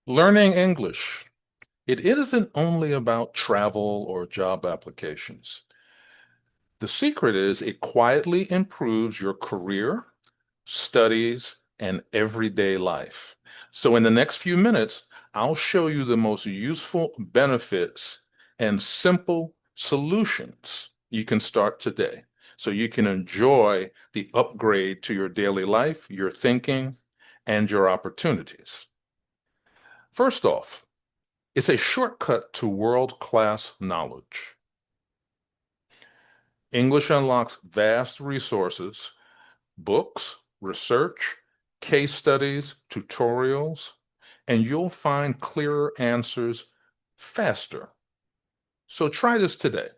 Learning English. It isn't only about travel or job applications. The secret is it quietly improves your career, studies, and everyday life. So, in the next few minutes, I'll show you the most useful benefits and simple solutions you can start today so you can enjoy the upgrade to your daily life, your thinking, and your opportunities. First off, it's a shortcut to world-class knowledge. English unlocks vast resources, books, research, case studies, tutorials, and you'll find clearer answers faster. So try this today.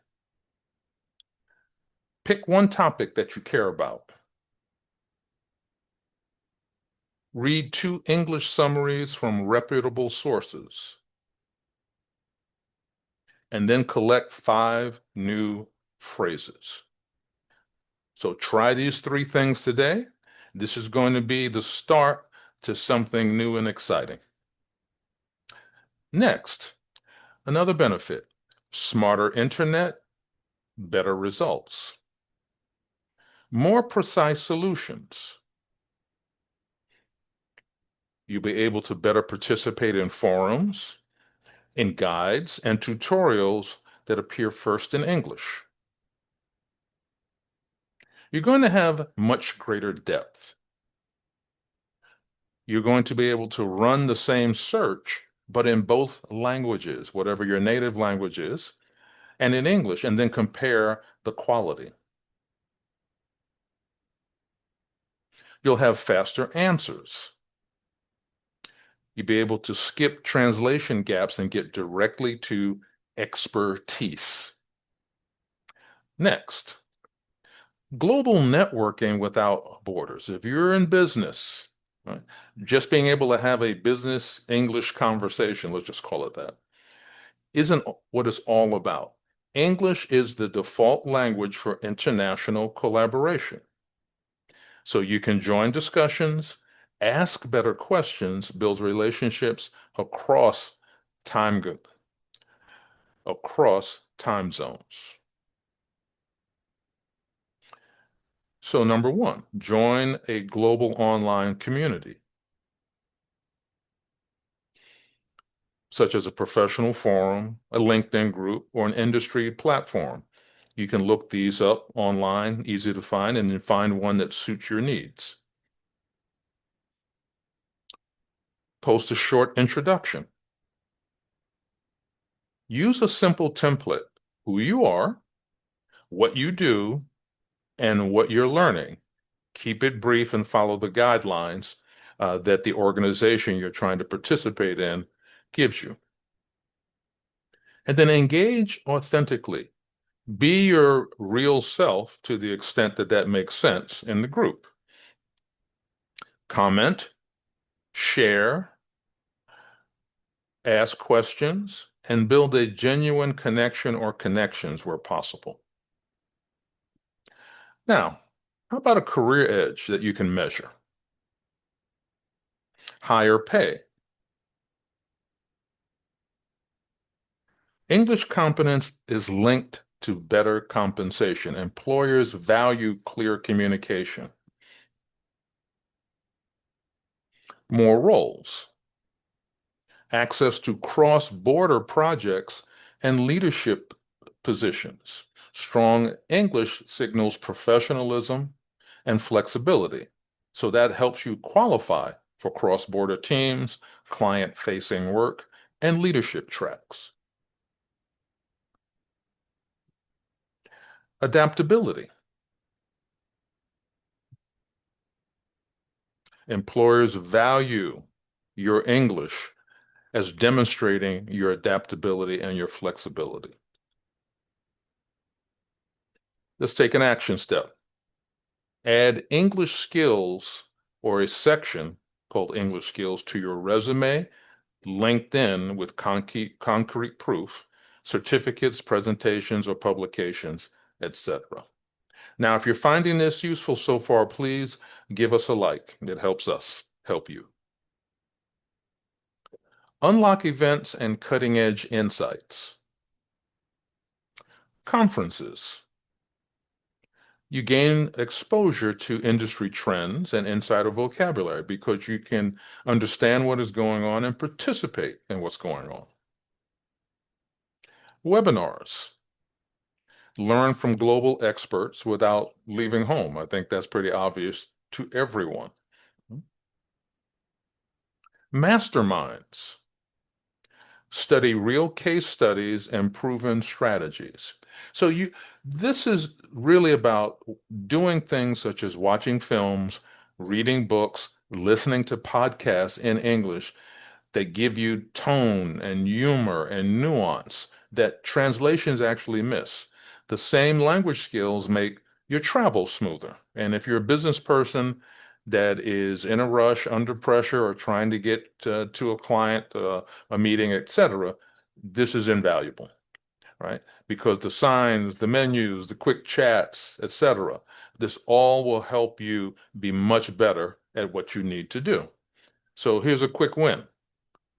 Pick one topic that you care about. Read 2 English summaries from reputable sources, and then collect 5 new phrases. So try these 3 things today. This is going to be the start to something new and exciting. Next, another benefit, smarter internet, better results, more precise solutions. You'll be able to better participate in forums, in guides, and tutorials that appear first in English. You're going to have much greater depth. You're going to be able to run the same search, but in both languages, whatever your native language is, and in English, and then compare the quality. You'll have faster answers. You'll be able to skip translation gaps and get directly to expertise. Next, global networking without borders. If you're in business, right, just being able to have a business English conversation, let's just call it that, isn't what it's all about. English is the default language for international collaboration. So you can join discussions, ask better questions, build relationships time across time zones. So number one, join a global online community, such as a professional forum, a LinkedIn group, or an industry platform. You can look these up online, easy to find, and then find one that suits your needs. Post a short introduction. Use a simple template, who you are, what you do, and what you're learning. Keep it brief and follow the guidelines that the organization you're trying to participate in gives you. And then engage authentically. Be your real self to the extent that that makes sense in the group. Comment, share, ask questions, and build a genuine connection or connections where possible. Now, how about a career edge that you can measure? Higher pay. English competence is linked to better compensation. Employers value clear communication. More roles. Access to cross-border projects and leadership positions. Strong English signals professionalism and flexibility. So that helps you qualify for cross-border teams, client-facing work, and leadership tracks. Adaptability. Employers value your English as demonstrating your adaptability and your flexibility. Let's take an action step. Add English skills or a section called English skills to your resume, LinkedIn with concrete proof, certificates, presentations, or publications, etc. Now, if you're finding this useful so far, please give us a like. It helps us help you. Unlock events and cutting-edge insights. Conferences. You gain exposure to industry trends and insider vocabulary because you can understand what is going on and participate in what's going on. Webinars. Learn from global experts without leaving home. I think that's pretty obvious to everyone. Masterminds. Study real case studies and proven strategies. So this is really about doing things such as watching films, reading books, listening to podcasts in English that give you tone and humor and nuance that translations actually miss. The same language skills make your travel smoother. And if you're a business person that is in a rush, under pressure, or trying to get to a client, a meeting, etc., this is invaluable, right? Because the signs, the menus, the quick chats, etc., this all will help you be much better at what you need to do. So here's a quick win.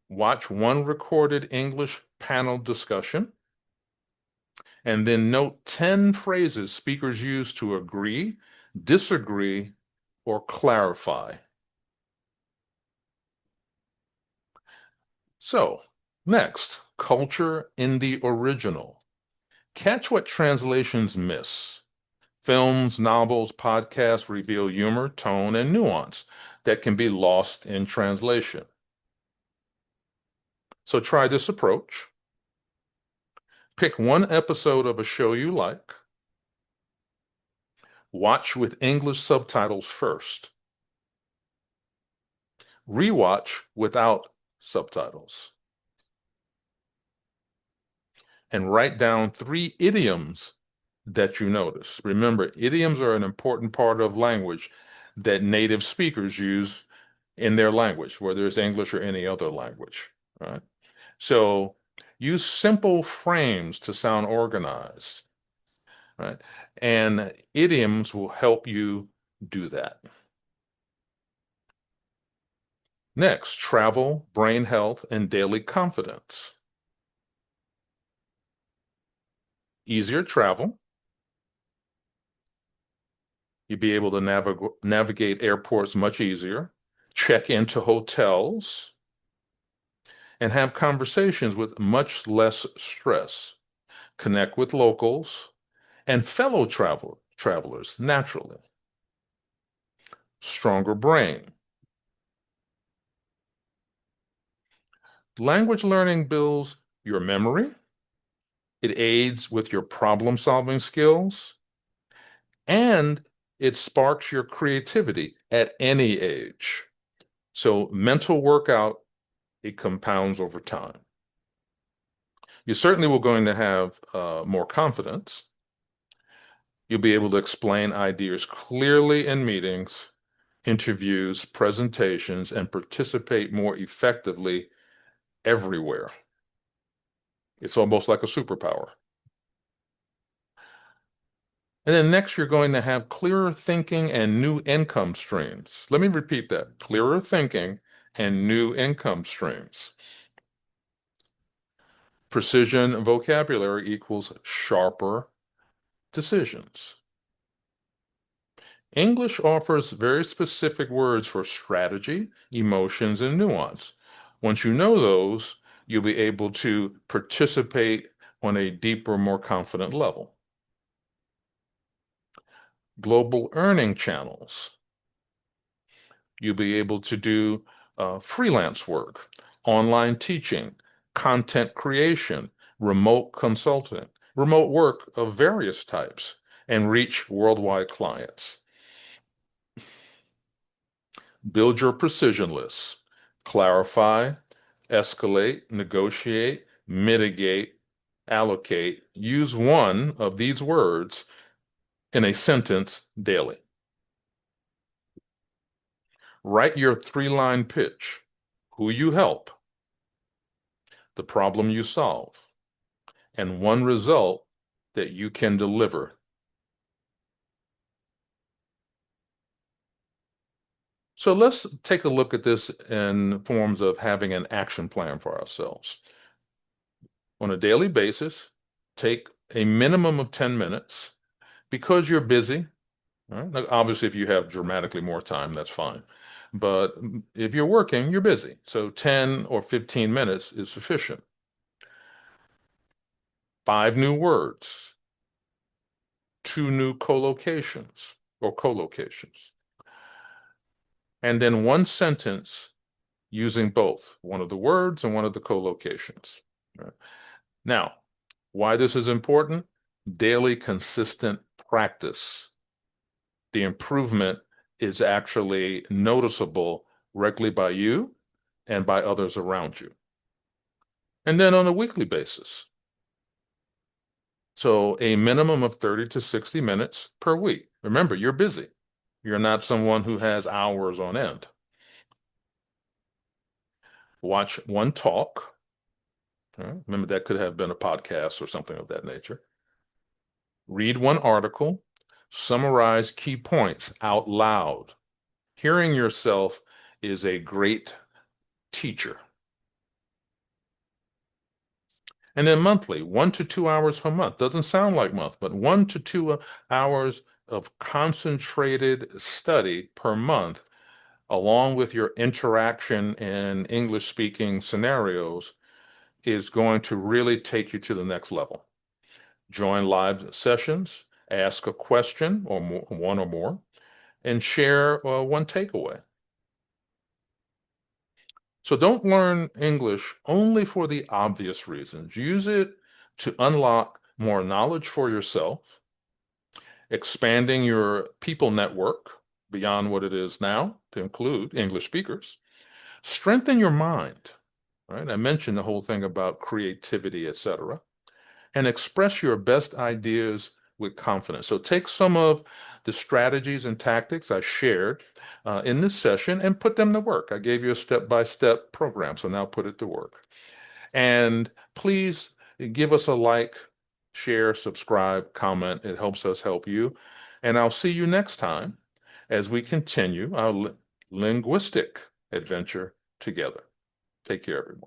Watch one recorded English panel discussion, and then note 10 phrases speakers use to agree, disagree, or clarify. So, next, culture in the original. Catch what translations miss. Films, novels, podcasts reveal humor, tone, and nuance that can be lost in translation. So try this approach. Pick one episode of a show you like. Watch with English subtitles first. Rewatch without subtitles. And write down 3 idioms that you notice. Remember, idioms are an important part of language that native speakers use in their language, whether it's English or any other language, right? So use simple frames to sound organized, right? And idioms will help you do that. Next, travel, brain health, and daily confidence. Easier travel. You'll be able to navigate airports much easier, check into hotels, and have conversations with much less stress. Connect with locals and fellow travelers naturally. Stronger brain. Language learning builds your memory. It aids with your problem-solving skills, and it sparks your creativity at any age. So mental workout, it compounds over time. You certainly will going to have more confidence. You'll be able to explain ideas clearly in meetings, interviews, presentations, and participate more effectively everywhere. It's almost like a superpower. And then next, you're going to have clearer thinking and new income streams. Let me repeat that. Clearer thinking and new income streams. Precision vocabulary equals sharper decisions. English offers very specific words for strategy, emotions, and nuance. Once you know those, you'll be able to participate on a deeper, more confident level. Global earning channels. You'll be able to do freelance work, online teaching, content creation, remote consulting, remote work of various types, and reach worldwide clients. Build your precision lists. Clarify, escalate, negotiate, mitigate, allocate. Use one of these words in a sentence daily. Write your 3-line pitch. Who you help, the problem you solve, and one result that you can deliver. So let's take a look at this in forms of having an action plan for ourselves. On a daily basis, take a minimum of 10 minutes because you're busy. Right? Like, obviously, if you have dramatically more time, that's fine. But if you're working, you're busy. So 10 or 15 minutes is sufficient. 5 new words, 2 new collocations or collocations, and then 1 sentence using both one of the words and one of the collocations. Right? Now, why this is important? Daily consistent practice. The improvement is actually noticeable regularly by you and by others around you. And then on a weekly basis. So a minimum of 30 to 60 minutes per week. Remember, you're busy. You're not someone who has hours on end. Watch one talk. Remember, that could have been a podcast or something of that nature. Read one article. Summarize key points out loud. Hearing yourself is a great teacher. And then monthly, 1 to 2 hours per month. Doesn't sound like month, but 1 to 2 hours of concentrated study per month, along with your interaction in English speaking scenarios, is going to really take you to the next level. Join live sessions, ask a question or more, one or more, and share one takeaway. So don't learn English only for the obvious reasons. Use it to unlock more knowledge for yourself, expanding your people network beyond what it is now to include English speakers, strengthen your mind, right? I mentioned the whole thing about creativity, etc., and express your best ideas with confidence. So take some of the strategies and tactics I shared in this session and put them to work. I gave you a step-by-step program, so now put it to work. And please give us a like, share, subscribe, comment. It helps us help you. And I'll see you next time as we continue our linguistic adventure together. Take care, everyone.